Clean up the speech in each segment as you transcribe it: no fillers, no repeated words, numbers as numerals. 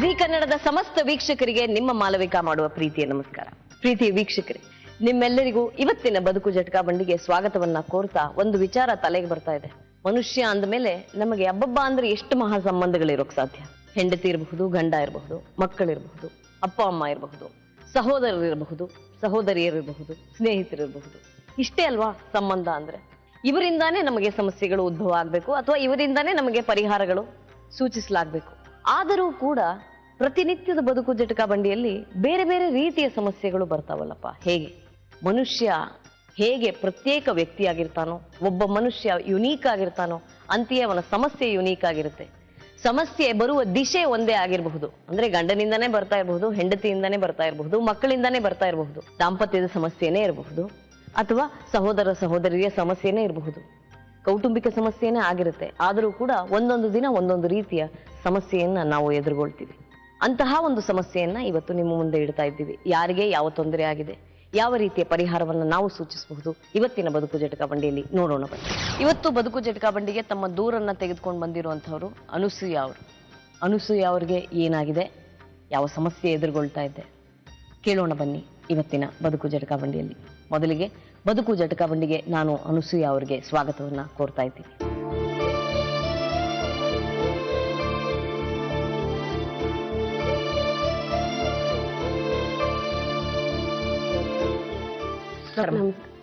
G ಕನ್ನಡದ ಸಮಸ್ತ ವೀಕ್ಷಕರಿಗೆ ನಿಮ್ಮ ಮಾಲವಿಕಾ ಮಾಡುವ ಪ್ರೀತಿಯ ನಮಸ್ಕಾರ. ಪ್ರೀತಿಯ ವೀಕ್ಷಕರೇ, ನಿಮ್ಮೆಲ್ಲರಿಗೂ ಇವತ್ತಿನ ಬದುಕು ಜಟಕಾ ಬಂಡಿಗೆ ಸ್ವಾಗತವನ್ನ ಕೋರ್ತಾ ಒಂದು ವಿಚಾರ ತಲೆಗೆ ಬರ್ತಾ ಇದೆ. ಮನುಷ್ಯ ಅಂದಮೇಲೆ ನಮಗೆ ಅಬ್ಬಬ್ಬ ಅಂದ್ರೆ ಎಷ್ಟು ಮಹಾ ಸಂಬಂಧಗಳಿರೋಕ್ ಸಾಧ್ಯ. ಹೆಂಡತಿ ಇರಬಹುದು, ಗಂಡ ಇರಬಹುದು, ಮಕ್ಕಳಿರಬಹುದು, ಅಪ್ಪ ಅಮ್ಮ ಇರಬಹುದು, ಸಹೋದರರಿರಬಹುದು, ಸಹೋದರಿಯರಿರಬಹುದು, ಸ್ನೇಹಿತರಿರಬಹುದು. ಇಷ್ಟೇ ಅಲ್ವಾ ಸಂಬಂಧ ಅಂದ್ರೆ. ಇವರಿಂದಾನೇ ನಮಗೆ ಸಮಸ್ಯೆಗಳು ಉದ್ಭವ ಆಗ್ಬೇಕು ಅಥವಾ ಇವರಿಂದಾನೇ ನಮಗೆ ಪರಿಹಾರಗಳು ಸೂಚಿಸಲಾಗಬೇಕು. ಆದರೂ ಕೂಡ ಪ್ರತಿನಿತ್ಯದ ಬದುಕು ಜಟಕಾ ಬಂಡಿಯಲ್ಲಿ ಬೇರೆ ಬೇರೆ ರೀತಿಯ ಸಮಸ್ಯೆಗಳು ಬರ್ತಾವಲ್ಲಪ್ಪ. ಹೇಗೆ ಮನುಷ್ಯ ಹೇಗೆ ಪ್ರತ್ಯೇಕ ವ್ಯಕ್ತಿಯಾಗಿರ್ತಾನೋ, ಒಬ್ಬ ಮನುಷ್ಯ ಯುನೀಕ್ ಆಗಿರ್ತಾನೋ ಅಂತೆಯೇ ಅವನ ಸಮಸ್ಯೆ ಯುನೀಕ್ ಆಗಿರುತ್ತೆ. ಸಮಸ್ಯೆ ಬರುವ ದಿಶೆ ಒಂದೇ ಆಗಿರಬಹುದು. ಅಂದ್ರೆ ಗಂಡನಿಂದಾನೇ ಬರ್ತಾ ಇರಬಹುದು, ಹೆಂಡತಿಯಿಂದಾನೇ ಬರ್ತಾ ಇರಬಹುದು, ಮಕ್ಕಳಿಂದಾನೇ ಬರ್ತಾ ಇರಬಹುದು, ದಾಂಪತ್ಯದ ಸಮಸ್ಯೆನೇ ಇರಬಹುದು, ಅಥವಾ ಸಹೋದರ ಸಹೋದರಿಯ ಸಮಸ್ಯೆನೇ ಇರಬಹುದು, ಕೌಟುಂಬಿಕ ಸಮಸ್ಯೆನೇ ಆಗಿರುತ್ತೆ. ಆದರೂ ಕೂಡ ಒಂದೊಂದು ದಿನ ಒಂದೊಂದು ರೀತಿಯ ಸಮಸ್ಯೆಯನ್ನ ನಾವು ಎದುರುಗೊಳ್ತೀವಿ. ಅಂತಹ ಒಂದು ಸಮಸ್ಯೆಯನ್ನ ಇವತ್ತು ನಿಮ್ಮ ಮುಂದೆ ಇಡ್ತಾ ಇದ್ದೀವಿ. ಯಾರಿಗೆ ಯಾವ ತೊಂದರೆ ಆಗಿದೆ, ಯಾವ ರೀತಿಯ ಪರಿಹಾರವನ್ನು ನಾವು ಸೂಚಿಸಬಹುದು, ಇವತ್ತಿನ ಬದುಕು ಜಟಕಾ ಬಂಡಿಯಲ್ಲಿ ನೋಡೋಣ ಬನ್ನಿ. ಇವತ್ತು ಬದುಕು ಜಟಕಾ ಬಂಡಿಗೆ ತಮ್ಮ ದೂರನ್ನ ತೆಗೆದುಕೊಂಡು ಬಂದಿರುವಂತಹವರು ಅನುಸೂಯ ಅವರು. ಅನುಸೂಯ ಅವರಿಗೆ ಏನಾಗಿದೆ, ಯಾವ ಸಮಸ್ಯೆ ಎದುರುಗೊಳ್ತಾ ಇದೆ, ಕೇಳೋಣ ಬನ್ನಿ ಇವತ್ತಿನ ಬದುಕು ಜಟಕಾ ಬಂಡಿಯಲ್ಲಿ. ಮೊದಲಿಗೆ ಬದುಕು ಜಟಕಾ ಬಂಡಿಗೆ ನಾನು ಅನುಸೂಯ ಅವರಿಗೆ ಸ್ವಾಗತವನ್ನ ಕೋರ್ತಾ ಇದ್ದೀನಿ.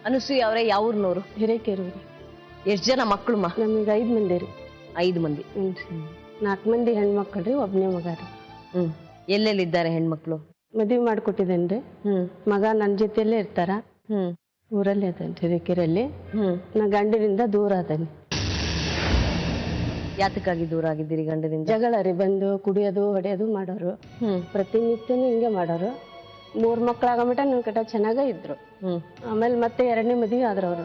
ಅನುಸೂಯ ಅವರೇ, ಯಾವ ಊರಿನವರು? ಹಿರೇಕೆರೂರು. ಎಷ್ಟು ಜನ ಮಕ್ಕಳು? ನಮಗೆ 5 ಮಂದಿ ರೀ. 5 ಮಂದಿ. 4 ಮಂದಿ ಹೆಣ್ಮಕ್ಳು ರೀ, ಒಬ್ಬನೇ ಮಗ ರೀ. ಎಲ್ಲೆಲ್ಲಿದ್ದಾರೆ ಹೆಣ್ಮಕ್ಳು? ಮದುವೆ ಮಾಡ್ಕೊಟ್ಟಿದ್ದೇನ್ರಿ. ಮಗ ನನ್ನ ಜೊತೆಯಲ್ಲೇ ಇರ್ತಾರ. ಊರಲ್ಲಿ ಅದೇನ್ರಿ, ಹಿರೇಕೆರಲ್ಲಿ. ನಾ ಗಂಡನಿಂದ ದೂರ ಅದೇನಿ. ಯಾತಕ್ಕಾಗಿ ದೂರ ಆಗಿದ್ದೀರಿ ಗಂಡನಿಂದ? ಜಗಳ ರೀ, ಬಂದು ಕುಡಿಯೋದು ಹೊಡೆಯೋದು ಮಾಡೋರು. ಪ್ರತಿನಿತ್ಯನೂ ಹಿಂಗೆ ಮಾಡೋರು. 3 ಮಕ್ಳಾಗಮಟ ನನ್ನ ಕಟ ಚೆನ್ನಾಗ ಇದ್ರು. ಆಮೇಲೆ ಮತ್ತೆ 2ನೇ ಮದುವೆ ಆದ್ರವ್ರು.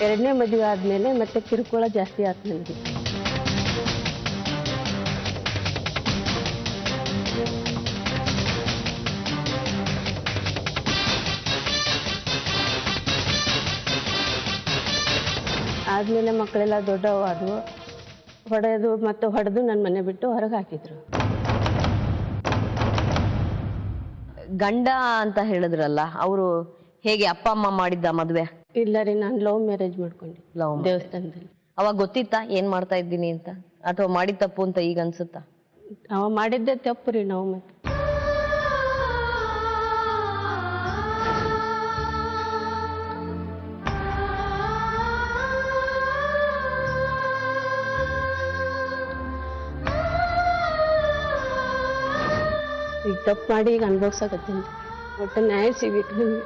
ಎರಡನೇ ಮದುವೆ ಆದ್ಮೇಲೆ ಮತ್ತೆ ಕಿರುಕುಳ ಜಾಸ್ತಿ ಆಯ್ತು ನನಗೆ. ಆದ್ಮೇಲೆ ಮಕ್ಕಳೆಲ್ಲ ದೊಡ್ಡವಾದವು. ಹೊಡೆದು ಮತ್ತೆ ಹೊಡೆದು ನನ್ನ ಮನೆ ಬಿಟ್ಟು ಹೊರಗೆ ಹಾಕಿದ್ರು. ಗಂಡ ಅಂತ ಹೇಳಿದ್ರಲ್ಲ, ಅವರು ಹೇಗೆ? ಅಪ್ಪ ಅಮ್ಮ ಮಾಡಿದ್ದ ಮದುವೆ? ಇಲ್ಲ ರೀ, ನಾನು ಲವ್ ಮ್ಯಾರೇಜ್ ಮಾಡ್ಕೊಂಡೆ ದೇವಸ್ಥಾನದಲ್ಲಿ. ಅವಾಗ ಗೊತ್ತಿತ್ತಾ ಏನ್ ಮಾಡ್ತಾ ಇದ್ದೀನಿ ಅಂತ, ಅಥವಾ ಮಾಡಿದ ತಪ್ಪು ಅಂತ ಈಗ ಅನ್ಸುತ್ತಾ? ಅವ ಮಾಡಿದ್ದೆ ತಪ್ಪು ರೀ. ನಾವು ಮತ್ತೆ ಈಗ ತಪ್ಪು ಮಾಡಿ ಈಗ ಅನ್ಭವ್ಸಕತ್ತೀನಿ. ಒಟ್ಟು ನ್ಯಾಯ ಸಿಗ್ಬೇಕು ನಿಮ್ಗೆ.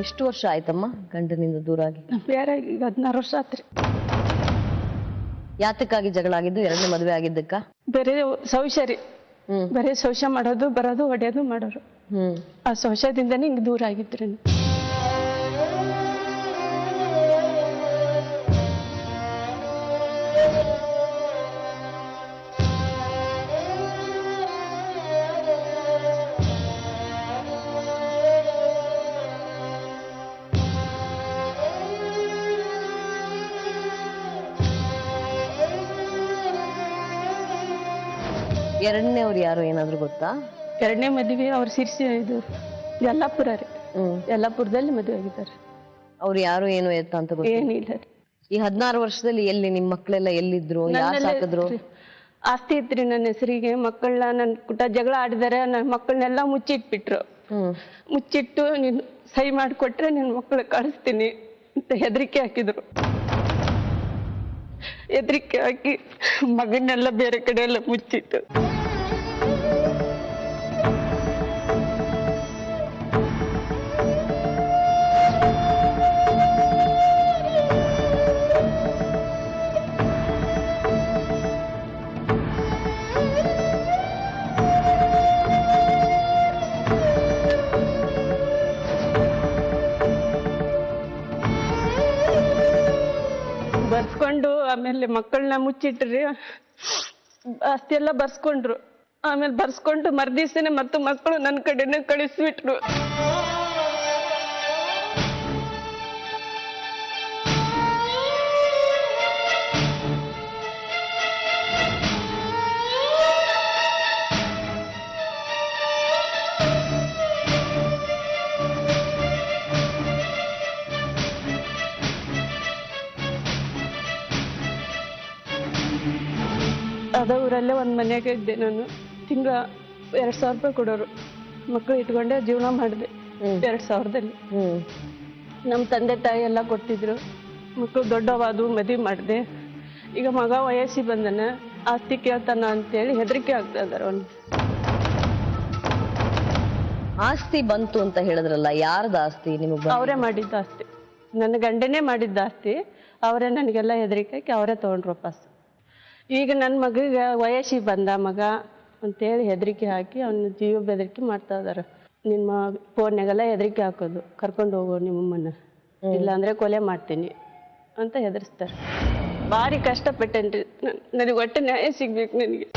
ಎಷ್ಟು ವರ್ಷ ಆಯ್ತಮ್ಮ ಗಂಡನಿಂದ ದೂರ ಆಗಿ? ಬೇರೆ ಈಗ 16 ವರ್ಷ ಆತ್ರಿ. ಯಾತಕ್ಕಾಗಿ ಜಗಳ ಆಗಿದ್ದು? 2ನೇ ಮದುವೆ ಆಗಿದ್ದಕ್ಕ? ಬೇರೆ ಶೌಚ ರೀ. ಬರೀ ಶೌಚ ಮಾಡೋದು, ಬರೋದು, ಹೊಡೆಯೋದು ಮಾಡೋರು. ಆ ಶೌಚದಿಂದನೇ ಹಿಂಗೆ ದೂರ ಆಗಿದ್ರಿ. ಎರಡನೇವ್ರು ಯಾರು ಏನಾದ್ರು ಗೊತ್ತಾ? 2ನೇ ಮದುವೆ ಅವ್ರು ಸಿರ್ಸಿ ಇದು ಯಲ್ಲಾಪುರ ರೀ. ಯಲ್ಲಾಪುರದಲ್ಲಿ ಮದುವೆ ಆಗಿದ್ದಾರೆ. ಅವ್ರು ಯಾರು ಏನು ಎತ್ತ ಅಂತ ಗೊತ್ತ? ಏನಿಲ್ಲ ರೀ. ಈ 16 ವರ್ಷದಲ್ಲಿ ಎಲ್ಲಿ ನಿಮ್ ಮಕ್ಕಳೆಲ್ಲ ಎಲ್ಲಿದ್ರು? ಯಾರು ಸಾಕಿದ್ರು? ಆಸ್ತಿ ಇತ್ರಿ ನನ್ನ ಹೆಸರಿಗೆ. ಮಕ್ಕಳನ್ನ ನನ್ನ ಕುಟ ಜಗಳ ಆಡಿದಾರೆ. ನನ್ನ ಮಕ್ಕಳನ್ನೆಲ್ಲ ಮುಚ್ಚಿಟ್ಬಿಟ್ರು. ಮುಚ್ಚಿಟ್ಟು ನೀನು ಸಹಿ ಮಾಡಿಕೊಟ್ರೆ ನಿನ್ನ ಮಕ್ಕಳು ಕಳಿಸ್ತೀನಿ ಅಂತ ಹೆದರಿಕೆ ಹಾಕಿದ್ರು. ಹೆದರಿಕೆ ಹಾಕಿ ಮಗನ್ನೆಲ್ಲ ಬೇರೆ ಕಡೆ ಎಲ್ಲ ಮುಚ್ಚಿಟ್ಟು ಆಮೇಲೆ ಮಕ್ಕಳನ್ನ ಮುಚ್ಚಿಟ್ರಿ, ಆಸ್ತಿ ಎಲ್ಲ ಬರ್ಸ್ಕೊಂಡ್ರು. ಆಮೇಲೆ ಬರ್ಸ್ಕೊಂಡು ಮರ್ದಿವ್ಸನೆ ಮತ್ತು ಮಕ್ಕಳು ನನ್ನ ಕಡೆನೇ ಕಳಿಸ್ಬಿಟ್ರು. ಅದ ಊರಲ್ಲೇ ಒಂದು ಮನೆಯಾಗ ಇದ್ದೆ ನಾನು. ತಿಂಗಳ 2,000 ರೂಪಾಯಿ ಕೊಡೋರು. ಮಕ್ಕಳು ಇಟ್ಕೊಂಡೆ ಜೀವನ ಮಾಡಿದೆ 2000ದಲ್ಲಿ. ನಮ್ಮ ತಂದೆ ತಾಯಿ ಎಲ್ಲ ಕೊಡ್ತಿದ್ರು. ಮಕ್ಕಳು ದೊಡ್ಡವಾದವು, ಮದುವೆ ಮಾಡಿದೆ. ಈಗ ಮಗ ವಯಸ್ಸಿಗೆ ಬಂದನ, ಆಸ್ತಿ ಕೇಳ್ತಾನ ಅಂತೇಳಿ ಹೆದರಿಕೆ ಆಗ್ತಾ ಇದಾರೆ ಅವ್ನಿಗೆ. ಆಸ್ತಿ ಬಂತು ಅಂತ ಹೇಳಿದ್ರಲ್ಲ, ಯಾರ್ದ ಆಸ್ತಿ ನಿಮಗೆ? ಅವರೇ ಮಾಡಿದ್ದ ಆಸ್ತಿ, ನನ್ನ ಗಂಡನೇ ಮಾಡಿದ್ದ ಆಸ್ತಿ. ಅವರೇ ನನಗೆಲ್ಲ ಹೆದರಿಕೆ ಹಾಕಿ ಅವರೇ ತೊಗೊಂಡ್ರು ವಾಪಸ್. ಈಗ ನನ್ನ ಮಗಿಗೆ ವಯಸ್ಸಿಗೆ ಬಂದ ಮಗ ಅಂತೇಳಿ ಹೆದರಿಕೆ ಹಾಕಿ ಅವನ ಜೀವ ಬೆದರಿಕೆ ಮಾಡ್ತಾ ಇದಾರೆ. ನಿಮ್ಮ ಫೋನ್ಯಾಗೆಲ್ಲ ಹೆದರಿಕೆ ಹಾಕೋದು, ಕರ್ಕೊಂಡು ಹೋಗೋ ನಿಮ್ಮಮ್ಮನ, ಇಲ್ಲಾಂದ್ರೆ ಕೊಲೆ ಮಾಡ್ತೀನಿ ಅಂತ ಹೆದರ್ಸ್ತಾರೆ. ಭಾರಿ ಕಷ್ಟಪಟ್ಟೇನ್ರಿ. ನನಗೆ ಒಟ್ಟೆ ನ್ಯಾಯ ಸಿಗ್ಬೇಕು. ನನಗೆ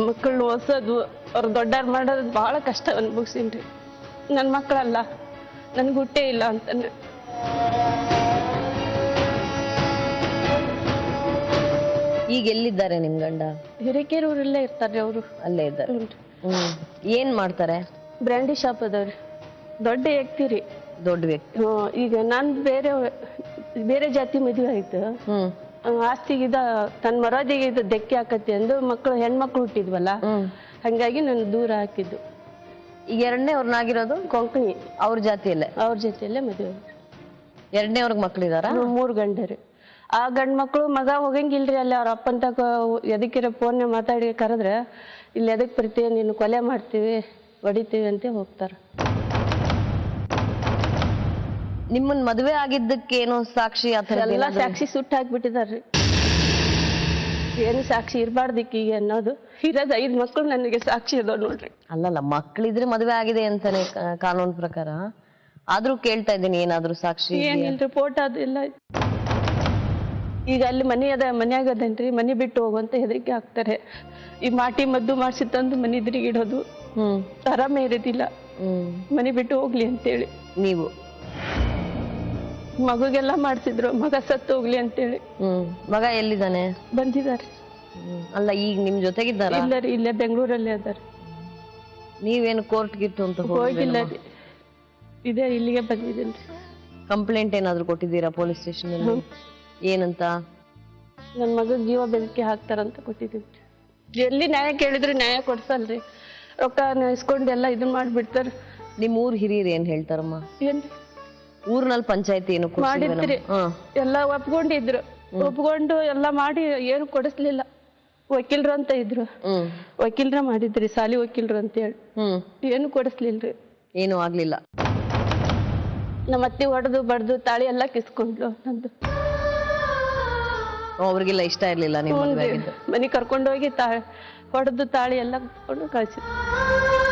ಮಕ್ಕಳನ್ನ ಓದಿಸೋದು, ಅವ್ರು ದೊಡ್ಡವ್ರು ಮಾಡೋದು ಭಾಳ ಕಷ್ಟ ಅನ್ಭವಿಸೀನ್ರಿ. ನನ್ನ ಮಕ್ಕಳಲ್ಲ, ನನ್ಗೆ ಹುಟ್ಟೇ ಇಲ್ಲ ಅಂತಾನೆ. ಈಗ ಎಲ್ಲಿದ್ದಾರೆ ನಿಮ್ ಗಂಡ? ಹಿರೇಕೆರೂರಲ್ಲೇ ಇರ್ತಾರೆ ಅವರು. ಅಲ್ಲೇ ಇದ್ದಾರೆ. ಏನ್ ಮಾಡ್ತಾರೆ? ಬ್ರ್ಯಾಂಡಿ ಶಾಪ್ ಅದಾವ್ರಿ. ದೊಡ್ಡ ವ್ಯಕ್ತಿ ರೀ. ದೊಡ್ಡ ವ್ಯಕ್ತಿ. ಈಗ ನಾನ್ ಬೇರೆ ಜಾತಿ ಮದುವೆ ಆಯ್ತು. ಆಸ್ತಿಗಿದ ತನ್ನ ಮರೋದಿಗೆ ಇದು ಧಕ್ಕೆ ಹಾಕತಿ ಅಂದು ಹೆಣ್ಮಕ್ಳು ಹುಟ್ಟಿದ್ವಲ್ಲ, ಹಂಗಾಗಿ ನಾನು ದೂರ ಹಾಕಿದ್ದು. ಈಗ ಎರಡನೇ ಅವ್ರನ್ನಾಗಿರೋದು ಕೊಂಕಣಿ. ಅವ್ರ ಜೊತೆಯಲ್ಲೇ ಮದುವೆ. ಎರಡನೇ ಅವ್ರಿಗೆ ಮಕ್ಳಿದಾರ? 3 ಗಂಡರು. ಆ ಗಂಡ್ ಮಕ್ಳು ಮಗ ಹೋಗಂಗಿಲ್ರಿ ಅಲ್ಲಿ. ಅವ್ರ ಅಪ್ಪನ್ ತಕ ಎದಕ್ಕಿರ ಫೋನ್ ಮಾತಾಡಿ ಕರೆದ್ರೆ, ಇಲ್ಲಿ ಎದಕ್ ಬರ್ತೀವಿ, ನೀನು ಕೊಲೆ ಮಾಡ್ತೀವಿ, ಹೊಡಿತೀವಿ ಅಂತ ಹೋಗ್ತಾರ. ನಿಮ್ಮನ್ ಮದುವೆ ಆಗಿದ್ದಕ್ಕೇನೋ ಸಾಕ್ಷಿ ಎಲ್ಲ ಸಾಕ್ಷಿ ಸುಟ್ಟು ಹಾಕ್ಬಿಟ್ಟಿದಾರ್ರಿ. ಏನು ಸಾಕ್ಷಿ ಇರಬಾರ್ದಿಕ್ಕೀಗ ಅನ್ನೋದು. ಇರೋದು 5 ಮಕ್ಕಳು ನನಗೆ ಸಾಕ್ಷಿ ಅದಾವ ನೋಡ್ರಿ. ಅಲ್ಲಲ್ಲ, ಮಕ್ಳಿದ್ರೆ ಮದುವೆ ಆಗಿದೆ ಅಂತಾನೆ ಕಾನೂನು ಪ್ರಕಾರ. ಆದ್ರೂ ಕೇಳ್ತಾ ಇದ್ದೀನಿ, ಏನಾದ್ರೂ ಸಾಕ್ಷಿ? ಏನಿಲ್ರಿ, ಫೋಟೋ ಅದೆಲ್ಲ. ಈಗ ಅಲ್ಲಿ ಮನ್ಯಾಗ ಅದೇನ್ರಿ, ಮನೆ ಬಿಟ್ಟು ಹೋಗುವಂತ ಹೆದರಿಕೆ ಹಾಕ್ತಾರೆ. ಈ ಮಾಟಿ ಮದ್ದು ಮಾಡಿಸಿ ತಂದು ಮನೆ ಇಡೋದು. ಆರಾಮೇ ಇರೋದಿಲ್ಲ, ಮನೆ ಬಿಟ್ಟು ಹೋಗ್ಲಿ ಅಂತೇಳಿ. ನೀವು ಮಗುಗೆಲ್ಲ ಮಾಡ್ತಿದ್ರು, ಮಗ ಸತ್ತು ಹೋಗ್ಲಿ ಅಂತೇಳಿ. ಮಗ ಎಲ್ಲಿದ್ದಾನೆ? ಬಂದಿದ್ದಾರೆ. ಅಲ್ಲ, ಈಗ ನಿಮ್ ಜೊತೆಗಿದ್ದಾರ? ಇಲ್ಲ ರೀ, ಇಲ್ಲೇ ಬೆಂಗಳೂರಲ್ಲೇ ಅದಾರ. ನೀವೇನು ಕೋರ್ಟ್ ಗಿಟ್ಟು ಅಂತ ಹೋಗಿಲ್ಲ ರೀ, ಇದೇ ಇಲ್ಲಿಗೆ ಬಂದಿದ್ದೇನೆ. ಕಂಪ್ಲೇಂಟ್ ಏನಾದ್ರು ಕೊಟ್ಟಿದ್ದೀರಾ ಪೊಲೀಸ್ ಸ್ಟೇಷನ್? ಏನಂತ? ನನ್ನ ಮಗ ಜೀವ ಬೆದರಿಕೆ ಹಾಕ್ತಾರಂತ ಕೊಟ್ಟಿದ್ದೀವಿ. ಎಲ್ಲಿ ನ್ಯಾಯ ಕೇಳಿದ್ರು ನ್ಯಾಯ ಕೊಡ್ಸಲ್ರಿ. ರೊಕ್ಕ ಇಸ್ಕೊಂಡು ಎಲ್ಲ ಇದನ್ನ ಮಾಡ್ಬಿಡ್ತಾರ. ನಿಮ್ ಊರ್ ಹಿರಿಯರು ಏನ್ ಹೇಳ್ತಾರಮ್ಮ? ಏನ್ ಊರ್ನಲ್ಲಿ ಪಂಚಾಯತಿ ಏನು ಮಾಡಿದ್ರಿ? ಎಲ್ಲ ಒಪ್ಕೊಂಡಿದ್ರು, ಒಪ್ಕೊಂಡು ಎಲ್ಲ ಮಾಡಿ ಏನು ಕೊಡಿಸ್ಲಿಲ್ಲ. ವಕೀಲ್ರು ಅಂತ ಇದ್ರು, ವಕೀಲ್ರ ಮಾಡಿದ್ರಿ, ಸಾಲಿ ವಕೀಲ್ರು ಅಂತ ಹೇಳಿ. ಏನು ಕೊಡಿಸ್ಲಿಲ್ರಿ, ಏನು ಆಗ್ಲಿಲ್ಲ. ನಮ್ಮ ಅತ್ತಿ ಹೊಡೆದು ಬಡ್ದು ತಾಳಿ ಎಲ್ಲ ಕಿಸ್ಕೊಂಡ್ಲು ನಂದು. ಅವ್ರಿಗೆಲ್ಲ ಇಷ್ಟ ಇರ್ಲಿಲ್ಲ ನೀವು ಮನೆ ಕರ್ಕೊಂಡೋಗಿ ಹೊಡೆದು ತಾಳಿ ಎಲ್ಲ ಕಿಸ್ಕೊಂಡು ಕಳ್ಸಿದ್ರು.